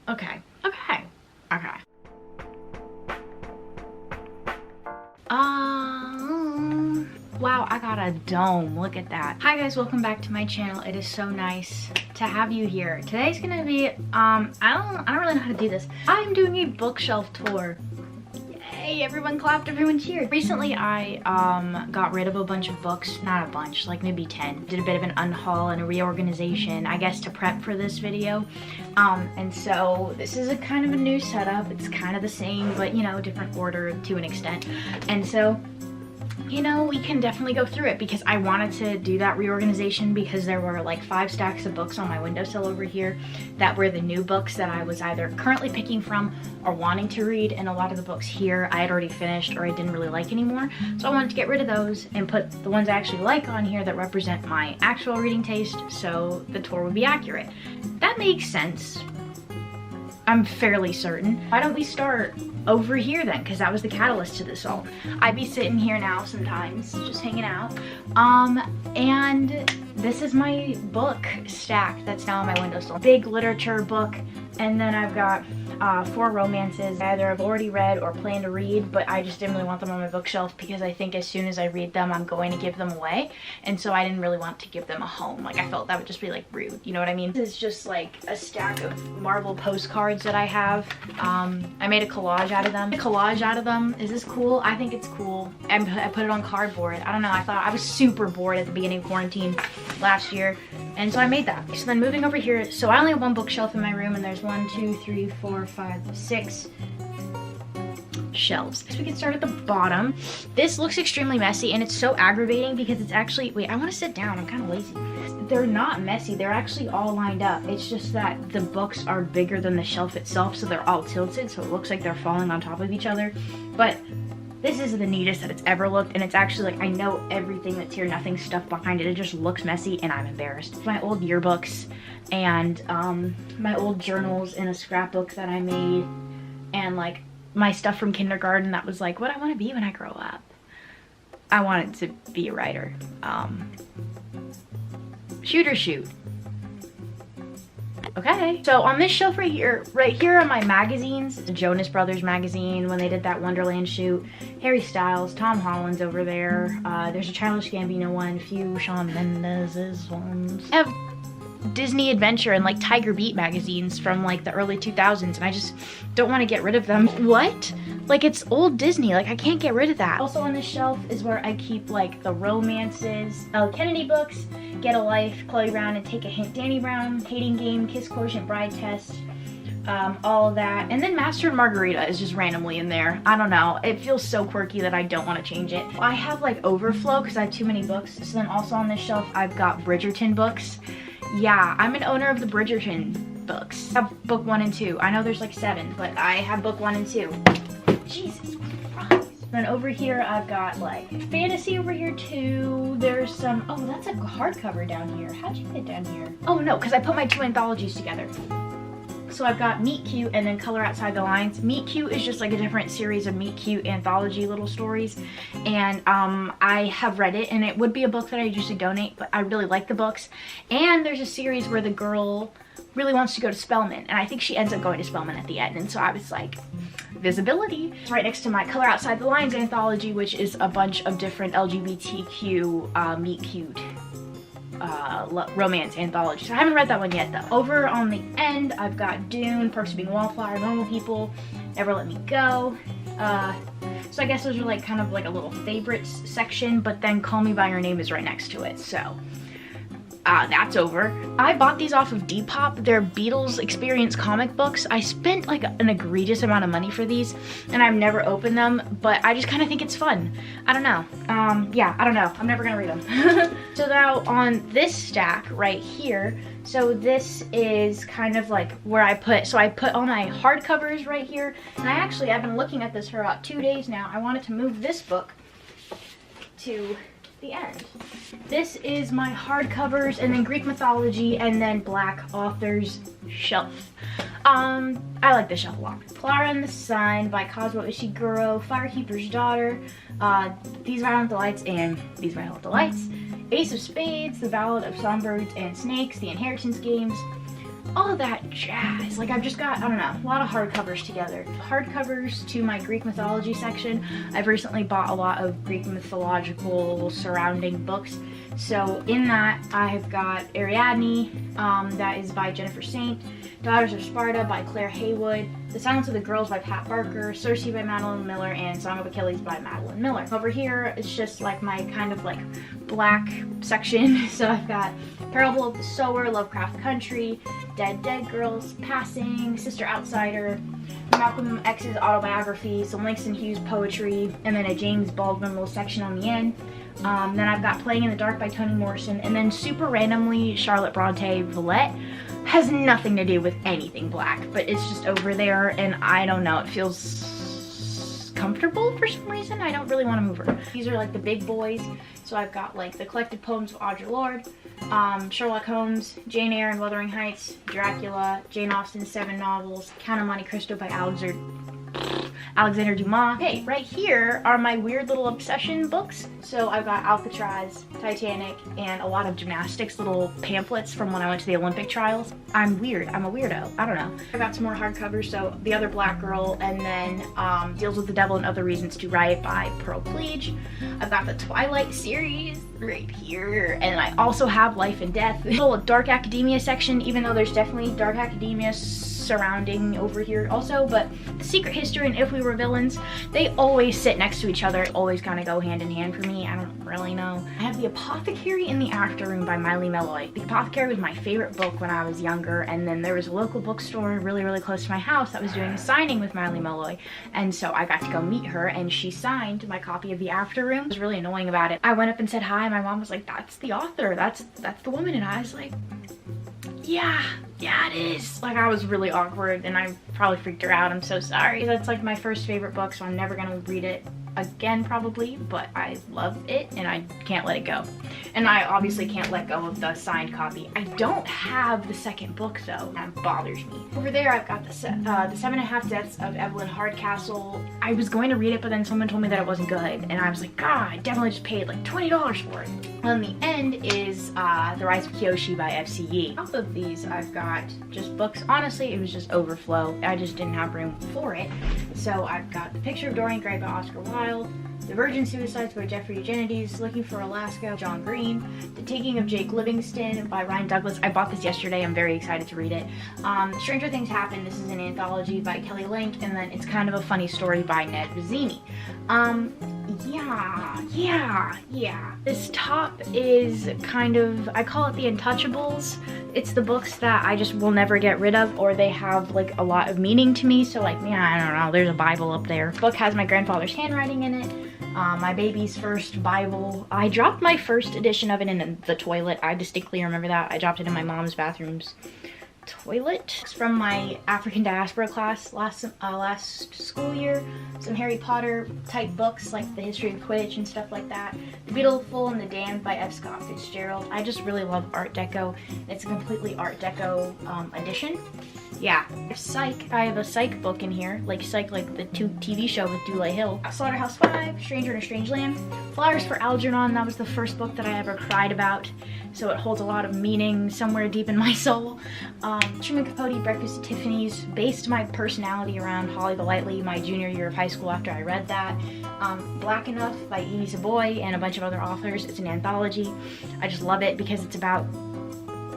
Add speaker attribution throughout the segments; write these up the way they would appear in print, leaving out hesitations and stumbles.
Speaker 1: Okay. Okay. Okay. Wow, I got a dome. Look at that. Hi guys, welcome back to my channel. It is so nice to have you here. Today's gonna be I don't really know how to do this. I'm doing a bookshelf tour. Yay, everyone clapped, everyone cheered. Recently I got rid of a bunch of books, not a bunch, like maybe 10. Did a bit of an unhaul and a reorganization, I guess, to prep for this video. And so this is a kind of a new setup. It's kind of the same, but you know, different order to an extent. And so, you know, we can definitely go through it because I wanted to do that reorganization because there were like 5 stacks of books on my windowsill over here that were the new books that I was either currently picking from or wanting to read, and a lot of the books here I had already finished or I didn't really like anymore. So I wanted to get rid of those and put the ones I actually like on here that represent my actual reading taste so the tour would be accurate. That makes sense. I'm fairly certain. Why don't we start over here then? Because that was the catalyst to this all. I'd be sitting here now sometimes, just hanging out. And this is my book stack that's now on my windowsill. Big literature book, and then I've got 4 romances either I've already read or plan to read, but I just didn't really want them on my bookshelf because I think as soon as I read them, I'm going to give them away. And so I didn't really want to give them a home. Like, I felt that would just be like rude, you know what I mean? This is just like a stack of Marvel postcards that I have. I made a collage out of them. Is this cool? I think it's cool. And I put it on cardboard. I don't know, I thought I was super bored at the beginning of quarantine last year, and so I made that. So then moving over here, so I only have 1 bookshelf in my room, and there's 1, 2, 3, 4, 5, 6 shelves. So we can start at the bottom. This looks extremely messy, and it's so aggravating because it's actually, wait, I want to sit down, I'm kind of lazy. They're not messy, they're actually all lined up. It's just that the books are bigger than the shelf itself, so they're all tilted, so it looks like they're falling on top of each other. But this is the neatest that it's ever looked, and it's actually like, I know everything that's here, nothing stuffed behind it. It just looks messy, and I'm embarrassed. My old yearbooks and my old journals in a scrapbook that I made, and like my stuff from kindergarten that was like what I want to be when I grow up. I wanted to be a writer. Shoot or shoot. Okay, so on this shelf right here are my magazines. The Jonas Brothers magazine when they did that Wonderland shoot. Harry Styles, Tom Holland's over there. There's a Childish Gambino one, a few Shawn Mendes's ones. I have Disney Adventure and like Tiger Beat magazines from like the early 2000s, and I just don't want to get rid of them. What? Like, it's old Disney, like I can't get rid of that. Also on this shelf is where I keep like the romances, Kennedy books, Get a Life, Chloe Brown and Take a Hint, Danny Brown, Hating Game, Kiss Quotient, Bride Test, all of that. And then Master and Margarita is just randomly in there. I don't know, it feels so quirky that I don't want to change it. I have like overflow because I have too many books. So then also on this shelf I've got Bridgerton books. Yeah, I'm an owner of the Bridgerton books. I have book 1 and 2. I know there's like 7, but I have book 1 and 2. Jesus Christ. Then over here I've got like fantasy over here too. There's some, oh, that's a hardcover down here. How'd you get down here? Oh no, because I put my 2 anthologies together. So I've got Meet Cute and then Color Outside the Lines. Meet Cute is just like a different series of Meet Cute anthology little stories. And I have read it, and it would be a book that I usually donate, but I really like the books. And there's a series where the girl really wants to go to Spelman, and I think she ends up going to Spelman at the end. And so I was like, visibility. It's right next to my Color Outside the Lines anthology, which is a bunch of different LGBTQ Meet Cute romance anthology. So I haven't read that one yet though. Over on the end I've got Dune, Perks of Being a Wallflower, Normal People, Never Let Me Go. So I guess those are like kind of like a little favorites section, but then Call Me By Your Name is right next to it. So that's over. I bought these off of Depop. They're Beatles Experience comic books. I spent like an egregious amount of money for these, and I've never opened them, but I just kind of think it's fun. I don't know. Yeah, I don't know. I'm never gonna read them. So now on this stack right here, so this is kind of like where I put all my hardcovers right here, and I've been looking at this for about 2 days now. I wanted to move this book to the end. This is my hardcovers, and then Greek mythology, and then Black authors shelf. I like this shelf a lot. Clara and the Sun by Kazuo Ishiguro, Firekeeper's Daughter, These Violent Delights and These Violent Delights, Ace of Spades, The Ballad of Songbirds and Snakes, The Inheritance Games, all of that jazz. Like I've just got, I don't know, a lot of hardcovers together. Hardcovers to my Greek mythology section. I've recently bought a lot of Greek mythological surrounding books. So in that, I've got Ariadne, that is by Jennifer Saint, Daughters of Sparta by Claire Haywood, The Silence of the Girls by Pat Barker, Circe by Madeline Miller, and Song of Achilles by Madeline Miller. Over here, it's just like my kind of like black section. So I've got Parable of the Sower, Lovecraft Country, Dead Girls, Passing, Sister Outsider, Malcolm X's autobiography, some Langston Hughes poetry, and then a James Baldwin little section on the end. Then I've got Playing in the Dark by Toni Morrison, and then super randomly Charlotte Bronte Villette. Has nothing to do with anything black, but it's just over there, and I don't know, it feels comfortable for some reason. I don't really want to move her. These are like the big boys, so I've got like the collected poems of Audre Lorde, Sherlock Holmes, Jane Eyre and Wuthering Heights, Dracula, Jane Austen's 7 novels, Count of Monte Cristo by Alexander Dumas. Okay, right here are my weird little obsession books. So I've got Alcatraz, Titanic, and a lot of gymnastics little pamphlets from when I went to the Olympic trials. I'm weird. I'm a weirdo. I don't know. I got some more hardcovers. So The Other Black Girl, and then Deals with the Devil and Other Reasons to Write by Pearl Cleage. I've got the Twilight series right here, and I also have Life and Death. Little dark academia section, even though there's definitely dark academia surrounding over here also, but The Secret History and If We Were Villains, they always sit next to each other, always kind of go hand in hand for me. I don't really know. I have The Apothecary in the After Room by Miley Melloy. The Apothecary was my favorite book when I was younger, and then there was a local bookstore really close to my house that was doing a signing with Miley Melloy, and so I got to go meet her, and she signed my copy of The After Room. It was really annoying about it. I went up and said hi, and my mom was like, that's the author, that's the woman, and I was like, yeah, it is. Like, I was really awkward, and I probably freaked her out. I'm so sorry. That's like my first favorite book, so I'm never gonna read it again probably, but I love it and I can't let it go. And I obviously can't let go of the signed copy. I don't have the second book though. That bothers me. Over there I've got the 7.5 Deaths of Evelyn Hardcastle. I was going to read it, but then someone told me that it wasn't good, and I was like, God, I definitely just paid like $20 for it. On the end is The Rise of Kyoshi by FCE. Off of these I've got just books. Honestly, it was just overflow. I just didn't have room for it. So I've got The Picture of Dorian Gray by Oscar Wilde, The Virgin Suicides by Jeffrey Eugenides, Looking for Alaska, John Green, The Taking of Jake Livingston by Ryan Douglas. I bought this yesterday. I'm very excited to read it. Stranger Things Happen. This is an anthology by Kelly Link, and then It's Kind of a Funny Story by Ned Vizzini. Yeah. This top is kind of, I call it the untouchables. It's the books that I just will never get rid of, or they have like a lot of meaning to me. So like, yeah, I don't know, there's a Bible up there. The book has my grandfather's handwriting in it. My baby's first Bible. I dropped my first edition of it in the toilet. I distinctly remember that. I dropped it in my mom's bathroom's toilet. It's from my African diaspora class last school year. Some Harry Potter type books like The History of Quidditch and stuff like that. The Beautiful and the Damned by F. Scott Fitzgerald. I just really love Art Deco. It's a completely Art Deco edition. Yeah. Psych. I have a Psych book in here. Like Psych, like the TV show with Dule Hill. Slaughterhouse 5, Stranger in a Strange Land. Flowers for Algernon. That was the first book that I ever cried about, so it holds a lot of meaning somewhere deep in my soul. Truman Capote, Breakfast at Tiffany's, based my personality around Holly Golightly my junior year of high school after I read that. Black Enough by Edie Savoy and a bunch of other authors. It's an anthology. I just love it because it's about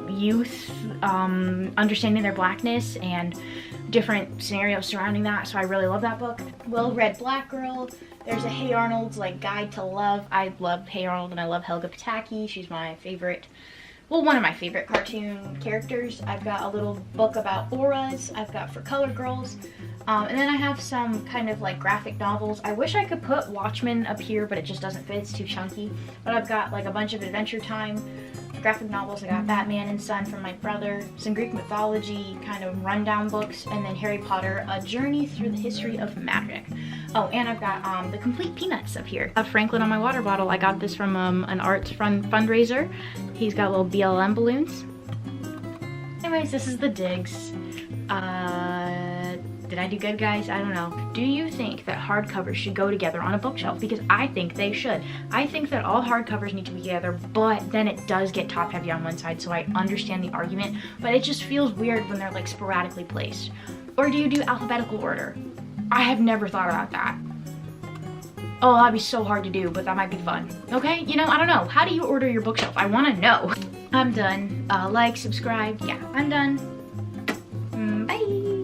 Speaker 1: youth understanding their blackness and different scenarios surrounding that, so I really love that book. Well-Read Black Girl. There's a Hey Arnold's like Guide to Love. I love Hey Arnold and I love Helga Pataki. She's my favorite, well, one of my favorite cartoon characters. I've got a little book about auras. I've got For Colored Girls. And then I have some kind of like graphic novels. I wish I could put Watchmen up here, but it just doesn't fit. It's too chunky. But I've got like a bunch of Adventure Time graphic novels. I got Batman and Son from my brother, some Greek mythology kind of rundown books, and then Harry Potter, A Journey Through the History of Magic. Oh, and I've got the Complete Peanuts up here. Franklin on my water bottle. I got this from an arts fundraiser. He's got little BLM balloons. Anyways, this is the digs. Did I do good, guys? I don't know. Do you think that hardcovers should go together on a bookshelf? Because I think they should. I think that all hardcovers need to be together, but then it does get top heavy on one side, so I understand the argument, but it just feels weird when they're like sporadically placed. Or do you do alphabetical order? I have never thought about that. Oh, that'd be so hard to do, but that might be fun. Okay, you know, I don't know. How do you order your bookshelf? I wanna know. I'm done. Like, subscribe. Yeah, I'm done.